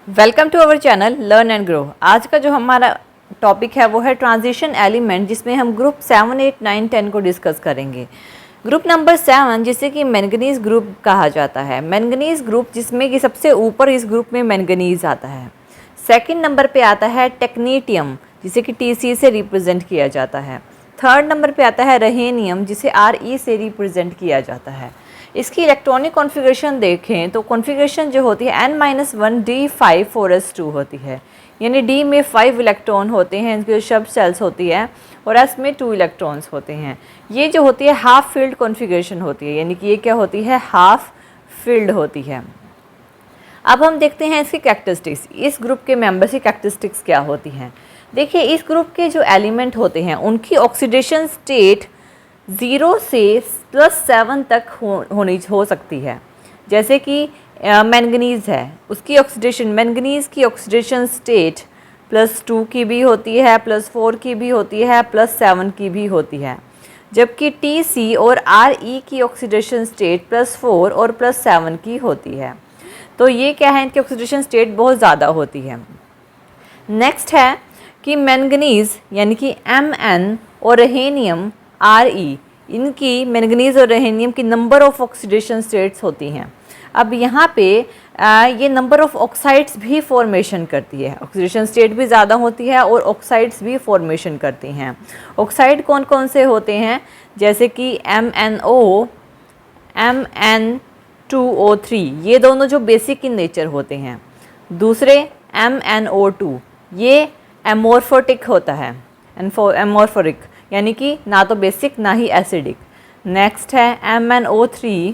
Welcome to our channel learn and grow. आज का जो हमारा टॉपिक है वो है ट्रांजिशन एलिमेंट, जिसमें हम ग्रुप 7, 8, 9, 10 को डिस्कस करेंगे। ग्रुप नंबर 7 जिसे कि मैंगनीज ग्रुप कहा जाता है। मैंगनीज ग्रुप जिसमें कि सबसे ऊपर इस ग्रुप में मैंगनीज आता है। सेकंड नंबर पे आता है टेक्नीटियम जिसे कि Tc से रिप्रेजेंट किया जाता है। थर्ड नंबर पे आता है रहेनियम जिसे Re से रिप्रेजेंट किया जाता है। इसकी इलेक्ट्रॉनिक कॉन्फ़िगरेशन देखें तो कॉन्फ़िगरेशन जो होती है N-1d5 4s2 होती है, यानी D में 5 इलेक्ट्रॉन होते हैं, इनकी जो सब सेल्स होती है, और S में 2 इलेक्ट्रॉन्स होते हैं। ये जो होती है हाफ फील्ड कॉन्फ़िगरेशन होती है, यानी कि ये क्या होती है, हाफ फील्ड होती है। अब हम देखते हैं इसकी कैरेक्टरिस्टिक्स, इस ग्रुप के मेंबर्स की कैरेक्टरिस्टिक्स क्या होती हैं। देखिए, इस ग्रुप के जो एलिमेंट होते हैं उनकी ऑक्सीडेशन स्टेट 0 से +7 तक हो सकती है। जैसे कि मैंगनीज़ है, उसकी ऑक्सीडेशन, मैंगनीज़ की ऑक्सीडेशन स्टेट +2 की भी होती है, +4 की भी होती है, +7 की भी होती है। जबकि Tc और Re की ऑक्सीडेशन स्टेट +4 और +7 की होती है। तो ये क्या है, इनकी ऑक्सीडेशन स्टेट बहुत ज़्यादा होती है। नेक्स्ट है कि मैंगनीज़ यानी कि Mn और रहेनियम Re, इनकी मैंगनीज़ और रहेनियम की नंबर ऑफ़ ऑक्सीडेशन स्टेट्स होती हैं। अब यहाँ पे ये नंबर ऑफ़ ऑक्साइड्स भी फॉर्मेशन करती है, ऑक्सीडेशन स्टेट भी ज़्यादा होती है और ऑक्साइड्स भी फॉर्मेशन करती हैं। ऑक्साइड कौन कौन से होते हैं, जैसे कि MnO, Mn2O3, ये दोनों जो बेसिक इन नेचर होते हैं। दूसरे MnO2, ये एमोर्फोटिक होता है, एमोर्फोरिक, यानी कि ना तो बेसिक ना ही एसिडिक। नेक्स्ट है MnO3,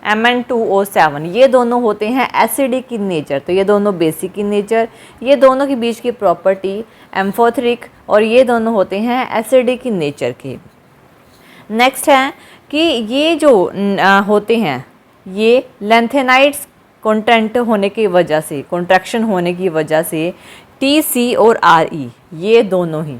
Mn2O7, ये दोनों होते हैं एसिडिक इन नेचर, तो ये दोनों बेसिक इन नेचर। ये दोनों के बीच की प्रॉपर्टी एम्फोथरिक, और ये दोनों होते हैं एसिडिक इन नेचर के। नेक्स्ट है कि ये जो होते हैं ये लेंथेनाइड्स कंटेंट होने की वजह से, कॉन्ट्रैक्शन होने की वजह से Tc और Re ये दोनों ही,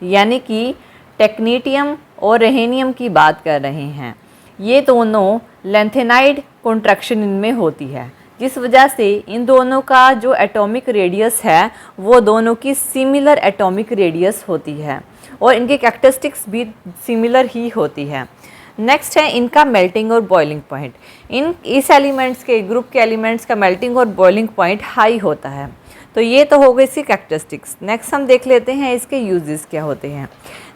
यानी कि टेक्नीटियम और रहेनियम की बात कर रहे हैं, ये दोनों लेंथेनाइड कॉन्ट्रैक्शन इनमें होती है, जिस वजह से इन दोनों का जो एटॉमिक रेडियस है वो दोनों की सिमिलर एटॉमिक रेडियस होती है और इनके कैरेक्टरिस्टिक्स भी सिमिलर ही होती है। नेक्स्ट है इनका मेल्टिंग और बॉइलिंग पॉइंट। इस एलिमेंट्स के, ग्रुप के एलिमेंट्स का मेल्टिंग और बॉइलिंग पॉइंट हाई होता है। तो ये तो हो गई इसकी कैरेक्टरिस्टिक्स। नेक्स्ट हम देख लेते हैं इसके यूजेस क्या होते हैं।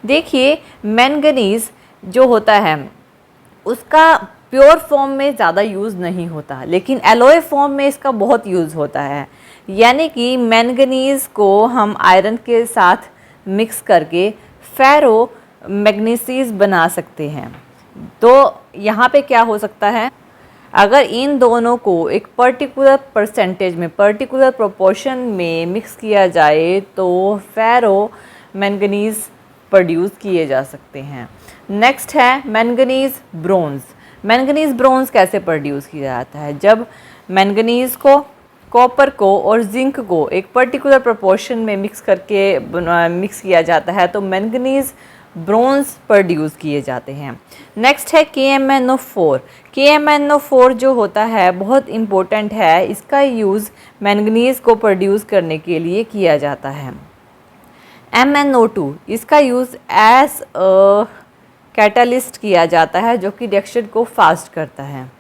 देखिए, मैंगनीज़ जो होता है उसका प्योर फॉर्म में ज़्यादा यूज़ नहीं होता, लेकिन एलॉय फॉर्म में इसका बहुत यूज़ होता है। यानी कि मैंगनीज़ को हम आयरन के साथ मिक्स करके फेरो मैग्नीसीज बना सकते हैं। तो यहाँ पे क्या हो सकता है, अगर इन दोनों को एक पर्टिकुलर परसेंटेज में, पर्टिकुलर प्रोपोर्शन में मिक्स किया जाए तो फेरो मैंगनीज़ प्रोड्यूस किए जा सकते हैं। नेक्स्ट है मैंगनीज़ ब्रोंज़। मैंगनीज़ ब्रोंज़ कैसे प्रोड्यूस किया जाता है, जब मैंगनीज़ को, कॉपर को और जिंक को एक पर्टिकुलर प्रोपोर्शन में मिक्स किया जाता है तो मैंगनीज़ ब्रोंज़ प्रोड्यूस किए जाते हैं। नेक्स्ट है KMnO4। KMnO4 जो होता है बहुत इम्पोर्टेंट है, इसका यूज़ मैंगनीज़ को प्रोड्यूस करने के लिए किया जाता है। MnO2, इसका यूज़ एज कैटलिस्ट किया जाता है जो कि रिएक्शन को फास्ट करता है।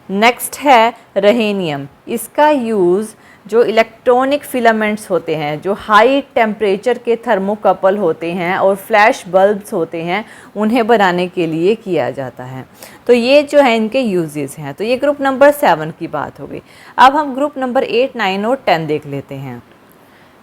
नेक्स्ट है रहेनियम। इसका यूज़ जो इलेक्ट्रॉनिक फिलामेंट्स होते हैं, जो हाई टेम्परेचर के थर्मोकपल होते हैं और फ्लैश बल्ब्स होते हैं, उन्हें बनाने के लिए किया जाता है। तो ये जो है इनके यूजेस हैं। तो ये ग्रुप नंबर 7 की बात हो गई। अब हम ग्रुप नंबर 8, 9 और 10 देख लेते हैं।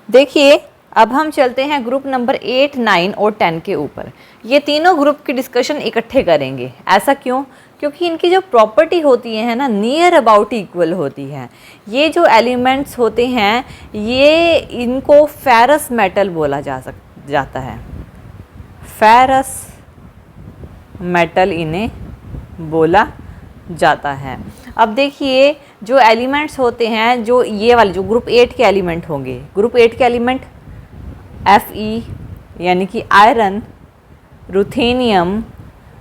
देखिए, अब हम चलते हैं ग्रुप नंबर 8, 9 और 10 के ऊपर। ये तीनों ग्रुप की डिस्कशन इकट्ठे करेंगे। ऐसा क्यों? क्योंकि इनकी जो प्रॉपर्टी होती है ना, नियर अबाउट इक्वल होती है। ये जो एलिमेंट्स होते हैं ये, इनको फेरस मेटल बोला जाता है। फेरस मेटल इन्हें बोला जाता है। अब देखिए, जो एलिमेंट्स होते हैं, जो ये वाले जो ग्रुप 8 के एलिमेंट होंगे, ग्रुप 8 के एलिमेंट Fe यानी कि iron, ruthenium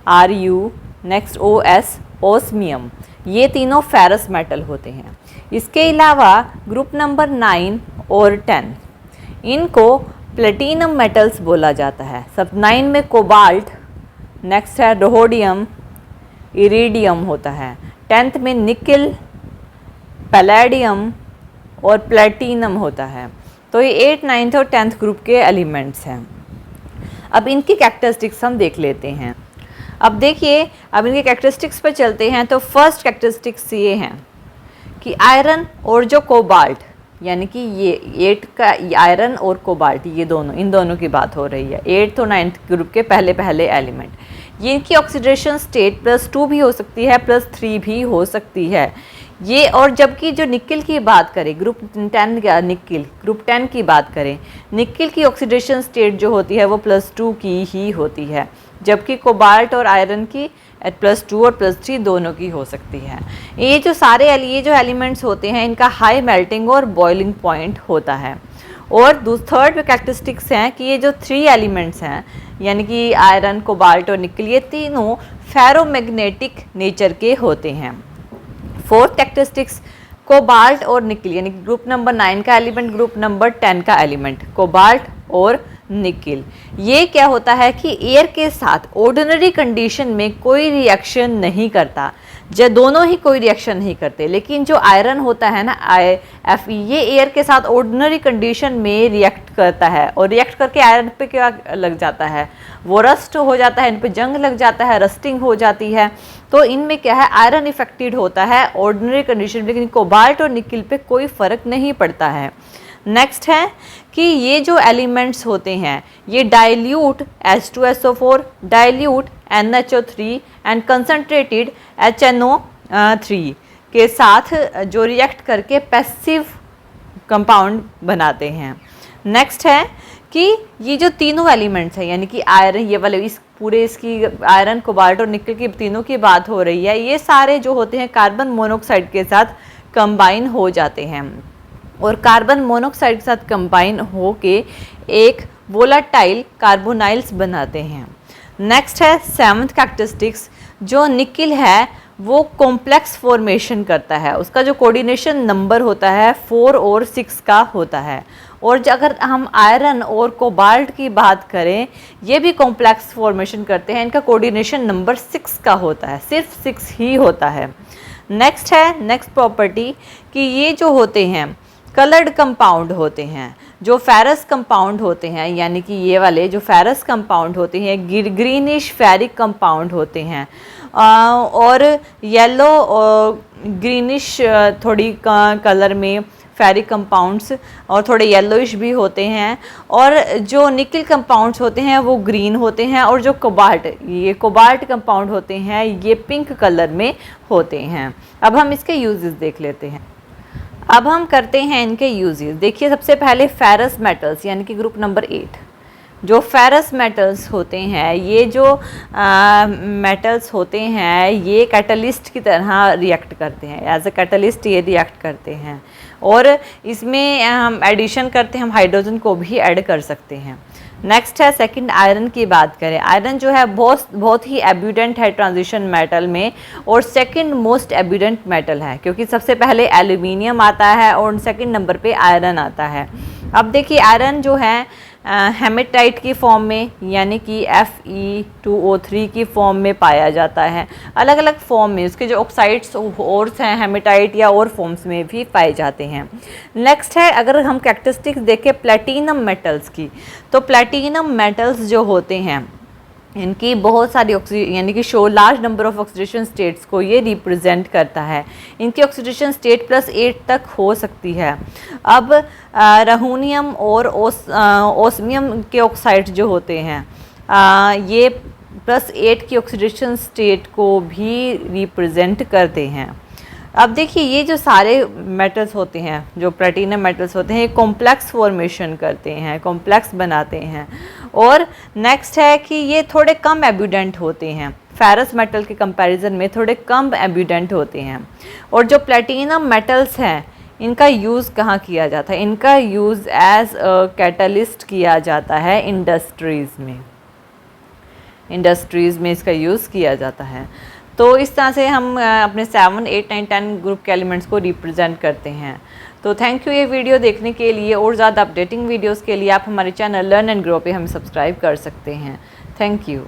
Ru, next OS, osmium, ये तीनों फेरस मेटल होते हैं। इसके अलावा ग्रुप नंबर 9 और 10 इनको प्लेटिनम मेटल्स बोला जाता है। सब 9 में कोबाल्ट, नेक्स्ट है रोहोडियम, इरिडियम होता है। 10th में निकिल, पैलेडियम और प्लेटिनम होता है। तो ये 8th, 9th और 10th ग्रुप के एलिमेंट्स हैं। अब इनकी कैरेक्टरिस्टिक्स हम देख लेते हैं। अब देखिए, अब इनके कैरेक्टरिस्टिक्स पर चलते हैं। तो फर्स्ट कैरेक्टरिस्टिक्स ये हैं कि आयरन और जो कोबाल्ट, यानी कि ये 8 का आयरन और कोबाल्ट, ये दोनों, इन दोनों की बात हो रही है। 8th और 9th ग्रुप के पहले पहले एलिमेंट, ये इनकी ऑक्सीडेशन स्टेट +2 भी हो सकती है, +3 भी हो सकती है ये। और जबकि जो निकिल की बात करें, ग्रुप 10 का निकिल, ग्रुप 10 की बात करें, निकिल की ऑक्सीडेशन स्टेट जो होती है वो +2 की ही होती है, जबकि कोबाल्ट और आयरन की +2 और +3 दोनों की हो सकती है। ये जो एलिमेंट्स होते हैं इनका हाई मेल्टिंग और बॉइलिंग पॉइंट होता है। और थर्ड कैरेक्टरिस्टिक्स हैं कि ये जो 3 एलिमेंट्स हैं, यानी कि आयरन, कोबाल्ट और निकिल, ये तीनों फेरोमैग्नेटिक नेचर के होते हैं। फोर्थ कैरेक्टरिस्टिक्स, कोबाल्ट और निकिल, यानी ग्रुप नंबर 9 का एलिमेंट, ग्रुप नंबर 10 का एलिमेंट, कोबाल्ट और निकिल, ये क्या होता है कि एयर के साथ ऑर्डिनरी कंडीशन में कोई रिएक्शन नहीं करता, जब दोनों ही कोई रिएक्शन नहीं करते। लेकिन जो आयरन होता है ना, Fe, ये एयर के साथ ऑर्डिनरी कंडीशन में रिएक्ट करता है, और रिएक्ट करके आयरन पे क्या लग जाता है, वो रस्ट हो जाता है, इन पे जंग लग जाता है, रस्टिंग हो जाती है। तो इनमें क्या है, आयरन इफेक्टेड होता है ऑर्डिनरी कंडीशन में, लेकिन कोबाल्ट और निकिल पे कोई फ़र्क नहीं पड़ता है। नेक्स्ट है कि ये जो एलिमेंट्स होते हैं ये dilute H2SO4, dilute NHO3 and concentrated HNO3 के साथ जो रिएक्ट करके पैसिव कंपाउंड बनाते हैं। नेक्स्ट है कि ये जो तीनों एलिमेंट्स हैं, यानी कि आयरन, ये वाले इस पूरे इसकी आयरन, कोबाल्ट और निकिल की तीनों की बात हो रही है, ये सारे जो होते हैं कार्बन मोनोऑक्साइड के साथ कंबाइन हो जाते हैं, और कार्बन मोनोऑक्साइड के साथ कंबाइन होके एक वोलाटाइल कार्बोनाइल्स बनाते हैं। नेक्स्ट है 7th कैरेक्टरिस्टिक्स, जो निकिल है वो कॉम्प्लेक्स फॉर्मेशन करता है, उसका जो कोऑर्डिनेशन नंबर होता है 4 और 6 का होता है। और अगर हम आयरन और कोबाल्ट की बात करें, ये भी कॉम्प्लेक्स फॉर्मेशन करते हैं, इनका कोऑर्डिनेशन नंबर 6 का होता है, सिर्फ 6 ही होता है। नेक्स्ट है, नेक्स्ट प्रॉपर्टी कि ये जो होते हैं कलर्ड कंपाउंड होते हैं, जो फेरस कंपाउंड होते हैं, यानी कि ये वाले जो फेरस कंपाउंड होते हैं ग्रीनिश फेरिक कंपाउंड होते हैं, और येलो और ग्रीनिश थोड़ी कलर में फेरिक कंपाउंड्स, और थोड़े येलोइश भी होते हैं। और जो निकिल कंपाउंड्स होते हैं वो ग्रीन होते हैं, और जो कोबाल्ट, ये कोबाल्ट कंपाउंड होते हैं, ये पिंक कलर में होते हैं। अब हम इसके यूजेस देख लेते हैं। अब हम करते हैं इनके यूजेस। देखिए, सबसे पहले फेरस मेटल्स, यानी कि ग्रुप नंबर 8, जो फेरस मेटल्स होते हैं, ये जो मेटल्स होते हैं ये कैटलिस्ट की तरह रिएक्ट करते हैं, एज अ कैटलिस्ट ये रिएक्ट करते हैं, और इसमें हम एडिशन करते हैं, हम हाइड्रोजन को भी ऐड कर सकते हैं। नेक्स्ट है सेकंड, आयरन की बात करें। आयरन जो है बहुत ही एब्यूडेंट है ट्रांजिशन मेटल में, और सेकंड मोस्ट एब्यूडेंट मेटल है, क्योंकि सबसे पहले एल्यूमिनियम आता है और सेकंड नंबर पे आयरन आता है। अब देखिए, आयरन जो है हेमेटाइट की फॉर्म में, यानी कि Fe2O3 की फॉर्म में पाया जाता है। अलग अलग फॉर्म में उसके जो ऑक्साइड्स ओर्स हैं हेमेटाइट या और फॉर्म्स में भी पाए जाते हैं। नेक्स्ट है, अगर हम कैरेक्टरिस्टिक्स देखें प्लेटिनम मेटल्स की, तो प्लेटिनम मेटल्स जो होते हैं इनकी बहुत सारी यानी कि show large number of oxidation states को ये रिप्रेजेंट करता है। इनकी ऑक्सीडेशन स्टेट +8 तक हो सकती है। अब रहोनियम और ओस्मियम के ऑक्साइड्स जो होते हैं ये +8 की ऑक्सीडेशन स्टेट को भी रिप्रेजेंट करते हैं। अब देखिए, ये जो सारे मेटल्स होते हैं, जो प्लेटिनम मेटल्स होते हैं, ये कॉम्प्लेक्स फॉर्मेशन करते हैं, कॉम्प्लेक्स बनाते हैं। और नेक्स्ट है कि ये थोड़े कम एब्यूडेंट होते हैं, फेरस मेटल के कंपैरिजन में थोड़े कम एब्यूडेंट होते हैं। और जो प्लेटिनम मेटल्स हैं इनका यूज़ कहाँ किया जाता है, इनका यूज़ एज अ कैटलिस्ट किया जाता है इंडस्ट्रीज़ में, इंडस्ट्रीज़ में इसका यूज़ किया जाता है। तो इस तरह से हम अपने 7, 8, 9, 10 ग्रुप के एलिमेंट्स को रिप्रेजेंट करते हैं। तो थैंक यू ये वीडियो देखने के लिए, और ज़्यादा अपडेटिंग वीडियोस के लिए आप हमारे चैनल लर्न एंड ग्रो पे हम सब्सक्राइब कर सकते हैं। Thank you.